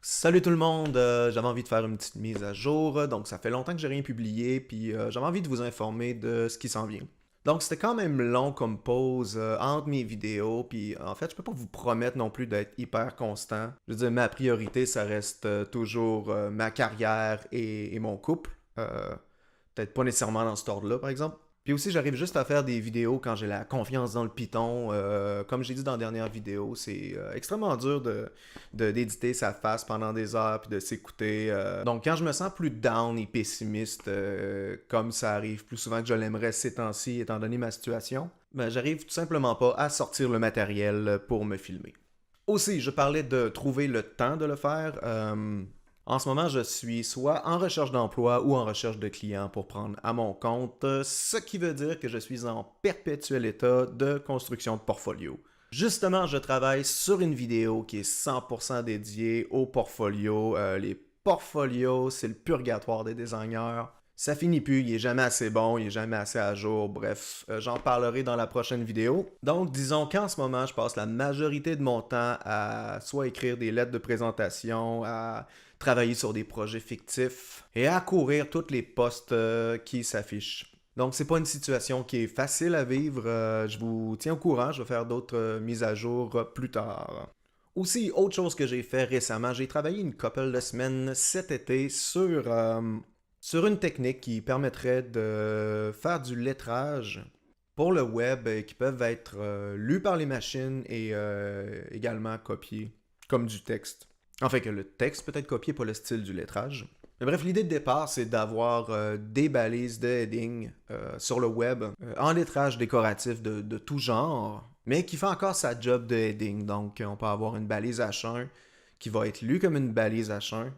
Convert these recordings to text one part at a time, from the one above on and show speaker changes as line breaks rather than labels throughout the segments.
Salut tout le monde, j'avais envie de faire une petite mise à jour, donc ça fait longtemps que j'ai rien publié, puis j'avais envie de vous informer de ce qui s'en vient. Donc c'était quand même long comme pause entre mes vidéos, puis en fait je peux pas vous promettre non plus d'être hyper constant. Je veux dire, ma priorité ça reste toujours ma carrière et mon couple. Peut-être pas nécessairement dans cet ordre-là par exemple. Puis aussi, j'arrive juste à faire des vidéos quand j'ai la confiance dans le Python. Comme j'ai dit dans la dernière vidéo, c'est extrêmement dur d'éditer sa face pendant des heures puis de s'écouter. Donc, quand je me sens plus down et pessimiste, comme ça arrive plus souvent que je l'aimerais ces temps-ci, étant donné ma situation, ben, j'arrive tout simplement pas à sortir le matériel pour me filmer. Aussi, je parlais de trouver le temps de le faire. En ce moment, je suis soit en recherche d'emploi ou en recherche de clients pour prendre à mon compte, ce qui veut dire que je suis en perpétuel état de construction de portfolio. Justement, je travaille sur une vidéo qui est 100% dédiée au portfolio. Les portfolios, c'est le purgatoire des designers. Ça finit plus, il est jamais assez bon, il est jamais assez à jour, bref, j'en parlerai dans la prochaine vidéo. Donc disons qu'en ce moment, je passe la majorité de mon temps à soit écrire des lettres de présentation, à travailler sur des projets fictifs et à courir toutes les postes qui s'affichent. Donc c'est pas une situation qui est facile à vivre, je vous tiens au courant, je vais faire d'autres mises à jour plus tard. Aussi, autre chose que j'ai fait récemment, j'ai travaillé une couple de semaines cet été sur une technique qui permettrait de faire du lettrage pour le web et qui peuvent être lus par les machines et également copiés comme du texte. En fait, que le texte peut être copié, pas le style du lettrage. Mais bref, l'idée de départ, c'est d'avoir des balises de heading sur le web en lettrage décoratif de tout genre, mais qui fait encore sa job de heading. Donc, on peut avoir une balise H1 qui va être lue comme une balise H1,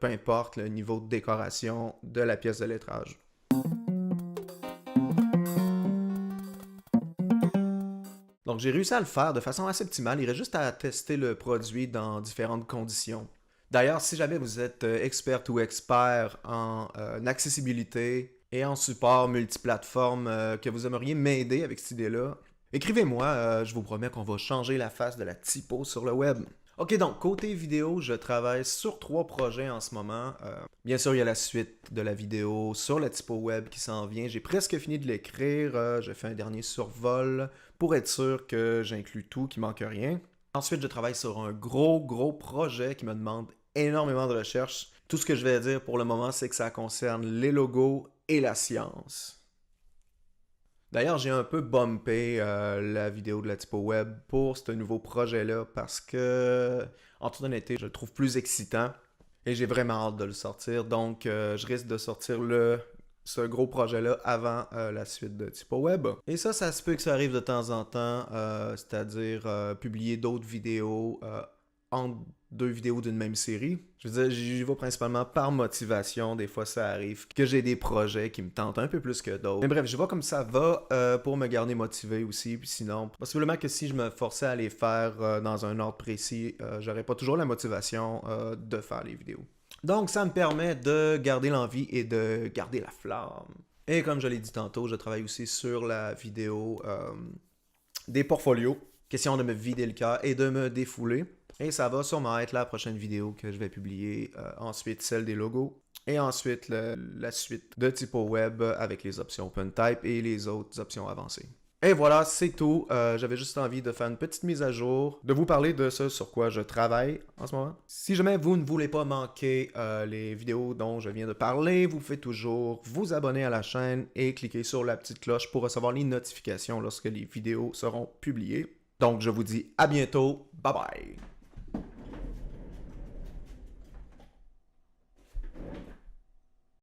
peu importe le niveau de décoration de la pièce de lettrage. Donc j'ai réussi à le faire de façon assez optimale, il reste juste à tester le produit dans différentes conditions. D'ailleurs, si jamais vous êtes expert ou expert en accessibilité et en support multiplateforme, que vous aimeriez m'aider avec cette idée-là, écrivez-moi, je vous promets qu'on va changer la face de la typo sur le web. Ok, donc côté vidéo, je travaille sur 3 projets en ce moment. Bien sûr, il y a la suite de la vidéo sur la typo web qui s'en vient. J'ai presque fini de l'écrire. J'ai fait un dernier survol pour être sûr que j'inclus tout, qu'il manque rien. Ensuite, je travaille sur un gros projet qui me demande énormément de recherche. Tout ce que je vais dire pour le moment, c'est que ça concerne les logos et la science. D'ailleurs, j'ai un peu bumpé la vidéo de la typo web pour ce nouveau projet-là parce que, en toute honnêteté, je le trouve plus excitant et j'ai vraiment hâte de le sortir. Donc, je risque de sortir ce gros projet-là avant la suite de typo web. Et ça se peut que ça arrive de temps en temps, c'est-à-dire publier d'autres vidéos entre 2 vidéos d'une même série. Je veux dire, j'y vais principalement par motivation. Des fois, ça arrive que j'ai des projets qui me tentent un peu plus que d'autres. Mais bref, je vois comme ça va pour me garder motivé aussi. Puis sinon, possiblement que si je me forçais à les faire dans un ordre précis, j'aurais pas toujours la motivation de faire les vidéos. Donc, ça me permet de garder l'envie et de garder la flamme. Et comme je l'ai dit tantôt, je travaille aussi sur la vidéo des portfolios. Question de me vider le cœur et de me défouler. Et ça va sûrement être la prochaine vidéo que je vais publier. Ensuite, celle des logos. Et ensuite, la suite de typo web avec les options OpenType et les autres options avancées. Et voilà, c'est tout. J'avais juste envie de faire une petite mise à jour, de vous parler de ce sur quoi je travaille en ce moment. Si jamais vous ne voulez pas manquer les vidéos dont je viens de parler, vous pouvez toujours vous abonner à la chaîne et cliquer sur la petite cloche pour recevoir les notifications lorsque les vidéos seront publiées. Donc, je vous dis à bientôt. Bye bye!